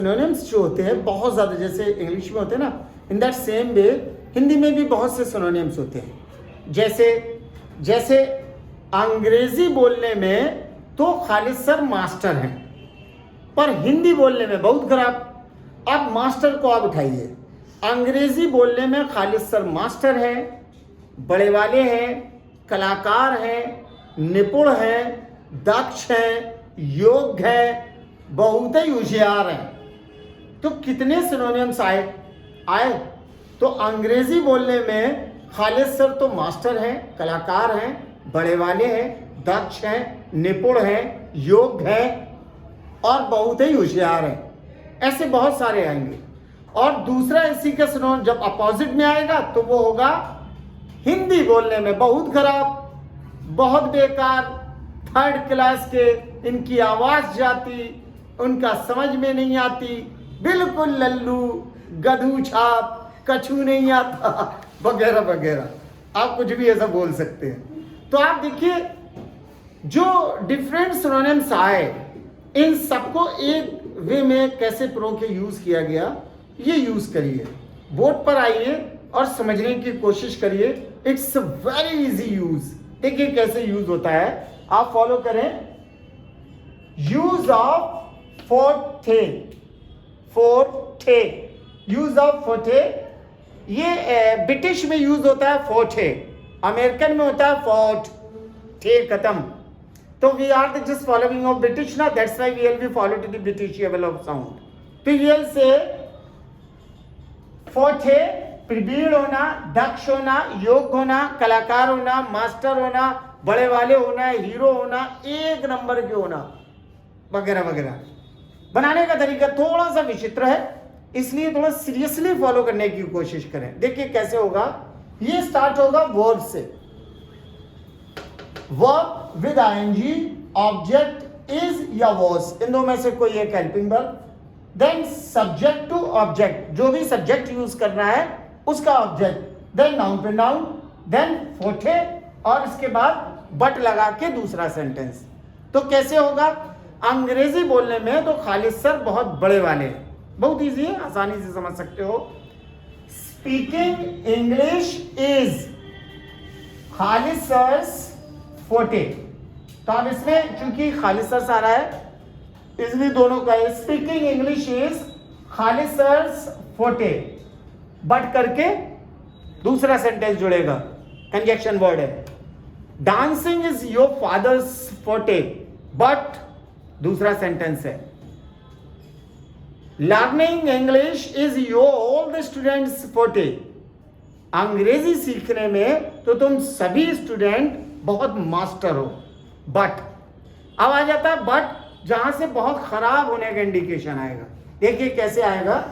Synonyms जो होते हैं बहुत ज़्यादा, जैसे इंग्लिश में होते हैं ना, in that same way Hindi में भी बहुत से सिनोनिम्स होते हैं। जैसे अंग्रेजी बोलने में तो खालिद सर मास्टर हैं, पर हिंदी बोलने में बहुत खराब। अब मास्टर को आप उठाइए, अंग्रेजी बोलने में खालिद सर मास्टर हैं, बड़े वाले हैं, कलाकार हैं, निपुण हैं, दक्ष हैं, योग्य हैं, बहुत ही होशियार हैं। तो कितने सिनोनिम्स आए। तो अंग्रेजी बोलने में खालिद सर तो मास्टर हैं, कलाकार हैं, बड़े वाले हैं, दक्ष हैं, निपुण हैं, योग्य हैं और बहुत ही होशियार हैं। ऐसे बहुत सारे आएंगे। और दूसरा इसी का सिनोनिम जब अपोजिट में आएगा तो वो होगा हिंदी बोलने में बहुत खराब, बहुत बेकार, थर्ड क्लास के, इनकी आवाज जाती, उनका समझ में नहीं आती, बिल्कुल लल्लू, गधू छाप, कछू नहीं आता, वगैरह वगैरह। आप कुछ भी ऐसा बोल सकते हैं। तो आप देखिए जो डिफरेंट सिनोनिम्स आए, इन सबको एक वे में कैसे प्रो के यूज किया गया, ये यूज करिए, बोर्ड पर आइए और समझने की कोशिश करिए। It's very easy use. देखिए कैसे यूज होता है, आप फॉलो करें। यूज ऑफ फोर्थे, यूज ऑफ फोर्थे, ये ब्रिटिश में यूज होता है फोर्थे, अमेरिकन में होता है फोर्ट, थे खत्म। तो we are just following of British ना, that's why we will follow to the British level of sound. तो ये से फोर्थे, प्रवीण होना, दक्ष होना, योग्य होना, कलाकार होना, मास्टर होना, बड़े वाले होना, हीरो होना, एक नंबर के होना, वगैरह वगैरह। बनाने का तरीका थोड़ा सा विचित्र है, इसलिए थोड़ा सीरियसली फॉलो करने की कोशिश करें। देखिए कैसे होगा। ये स्टार्ट होगा वर्ब से, verb with I N G, object is or was, इन दो में से कोई एक helping verb, then subject to object, जो भी सब्जेक्ट यूज करना है उसका ऑब्जेक्ट, देन नाउन पे नाउन, देन फोर्थे और इसके बाद बट लगा के दूसरा सेंटेंस। तो कैसे होगा। अंग्रेजी बोलने में तो खालिद सर बहुत बड़े वाले हैं, बहुत इजी है, आसानी से समझ सकते हो। Speaking English is Khalid sir's forte. तो अब इसमें चूंकि खालिद सर आ रहा है इसलिए दोनों का speaking English is Khalid sir's forte, but करके दूसरा सेंटेंस जुड़ेगा, कंजक्शन वर्ड है। Dancing is your father's forte, but दूसरा सेंटेंस है। Learning English is your all the students forte, अंग्रेजी सीखने में तो तुम सभी स्टूडेंट बहुत मास्टर हो, बट अब आ जाता है बट जहां से बहुत खराब होने का इंडिकेशन आएगा। देखिए कैसे आएगा।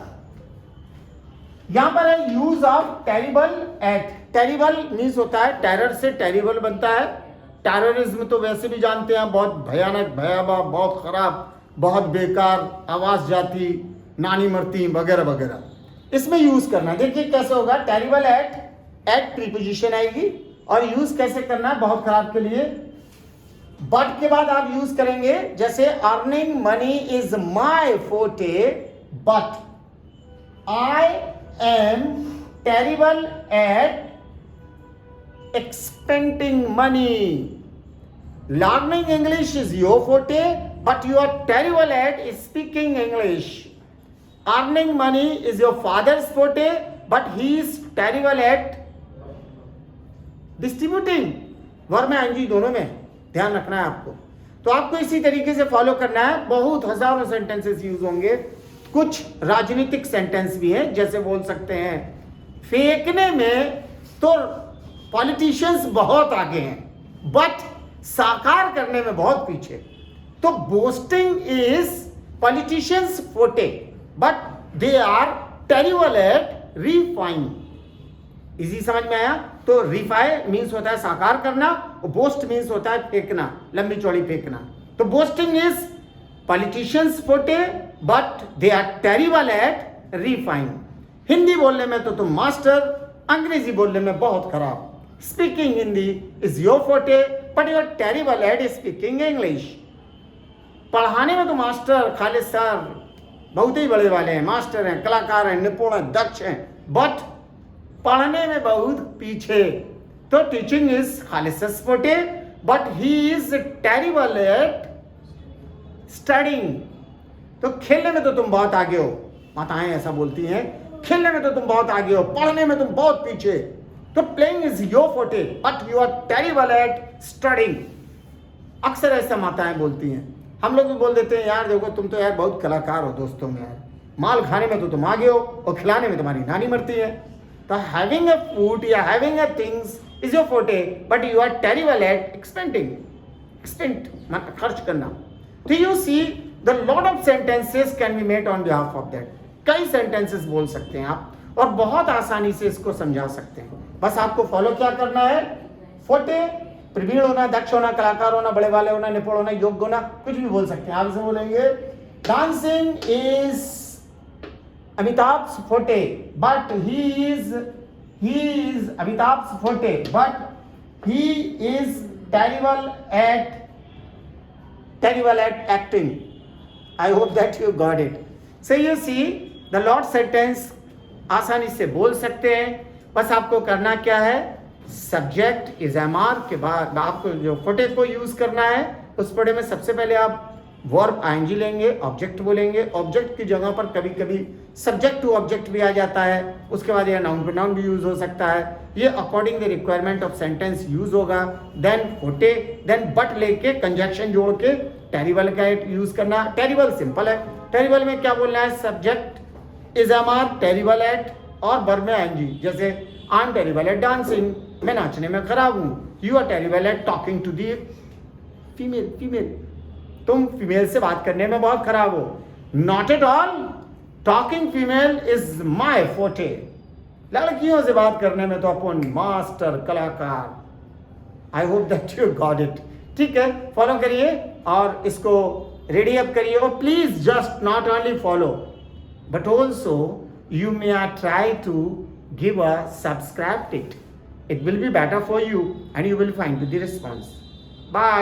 यहां पर है use of terrible at. Terrible means होता है टेरर से टेरिबल बनता है। टेररिज्म तो वैसे भी जानते हैं, बहुत भयानक, भयावह, बहुत खराब, बहुत बेकार, आवाज जाती, नानी मरती, वगैरह वगैरह। इसमें यूज करना, देखिए कैसे होगा। टेरिबल एट प्रीपोजिशन आएगी और यूज कैसे करना है बहुत खराब के लिए। बट के बाद आप यूज करेंगे जैसे earning money is my forte, but I am terrible at expending money. Learning English is your forte, but you are terrible at speaking English. Earning money is your father's forte, but he is terrible at distributing. Verb में आएंगी दोनों में, ध्यान रखना है आपको। तो आपको इसी तरीके से फॉलो करना है। बहुत हजारों सेंटेंसेस यूज होंगे। कुछ राजनीतिक सेंटेंस भी हैं, जैसे बोल सकते हैं फेंकने में तो पॉलिटिशियंस बहुत आगे हैं, बट साकार करने में बहुत पीछे। तो boasting is politicians forte, but they are terrible at refining. Easy समझ में आया। तो रिफाई मीन्स होता है साकार करना, और बोस्ट मीन्स होता है फेंकना, लंबी चौड़ी फेंकना। तो boasting is politicians forte, but they are terrible at refining. Hindi बोलने में तो तुम मास्टर, अंग्रेजी बोलने में बहुत खराब। Speaking Hindi is your forte, but you are terrible at speaking English. पढ़ाने में तो मास्टर खालिद सर, बहुत ही बड़े वाले हैं, मास्टर हैं, कलाकार हैं, निपुण हैं, दक्ष हैं, बट पढ़ने में बहुत पीछे। तो teaching is Khalid's forte, but he is terrible at studying. तो खेलने में तो तुम बहुत आगे हो, माताएं ऐसा बोलती हैं, खेलने में तो तुम बहुत आगे हो, पढ़ने में तुम बहुत पीछे। तो playing is your forte, but you are terrible at studying. अक्सर ऐसा माताएं बोलती हैं। हम लोग भी बोल देते हैं, यार देखो तुम तो यार बहुत कलाकार हो दोस्तों में, यार माल खाने में तो तुम आगे हो और खिलाने में तुम्हारी नानी मरती है। तो हैविंग अ फूड या having a things is your forte, but you are terrible at expending. मतलब खर्च करना। So you see the lot of sentences can be made on behalf of that. कई सेंटेंसेस बोल सकते हैं आप और बहुत आसानी से इसको समझा सकते हैं। बस आपको फॉलो क्या करना है, फोटे, प्रवीण होना, दक्ष होना, कलाकार होना, बड़े वाले होना, निपुण होना, योग्य होना, कुछ भी बोल सकते हैं। आप इसे बोलेंगे dancing is Amitabh forte, but he is Amitabh forte, but he is terrible at acting. I hope that you got it. So you see, the Lord sentence आसानी से बोल सकते हैं। बस आपको करना क्या है, सब्जेक्ट इज एमआर के बाद आपको जो फोटे को यूज करना है, उस फोटे में सबसे पहले आप वर्ब आईएनजी लेंगे, ऑब्जेक्ट बोलेंगे। ऑब्जेक्ट की जगह पर कभी कभी सब्जेक्ट टू ऑब्जेक्ट भी आ जाता है, उसके बाद ये नाउन प्रोनाउन भी यूज हो सकता है। ये according the requirement of sentence use होगा। देन फोटे, देन बट लेके कंजक्शन जोड़ के टेरिबल का यूज करना। टेरिबल सिंपल है, टेरिबल में क्या बोलना है, subject is am are, terrible at और वर्ब में आईएनजी। जैसे I am terrible at dancing, मैं नाचने में खराब हूँ। You are terrible at talking to the female, तुम फीमेल से बात करने में बहुत खराब हो। Not at all, talking female is my forte. लड़कियों से बात करने में तो अपन मास्टर, कलाकार। I hope that you got it. ठीक है, फॉलो करिए और इसको रेडी अप करिए। और please just not only follow but also you may try to give a subscribe it. It will be better for you and you will find the response. Bye.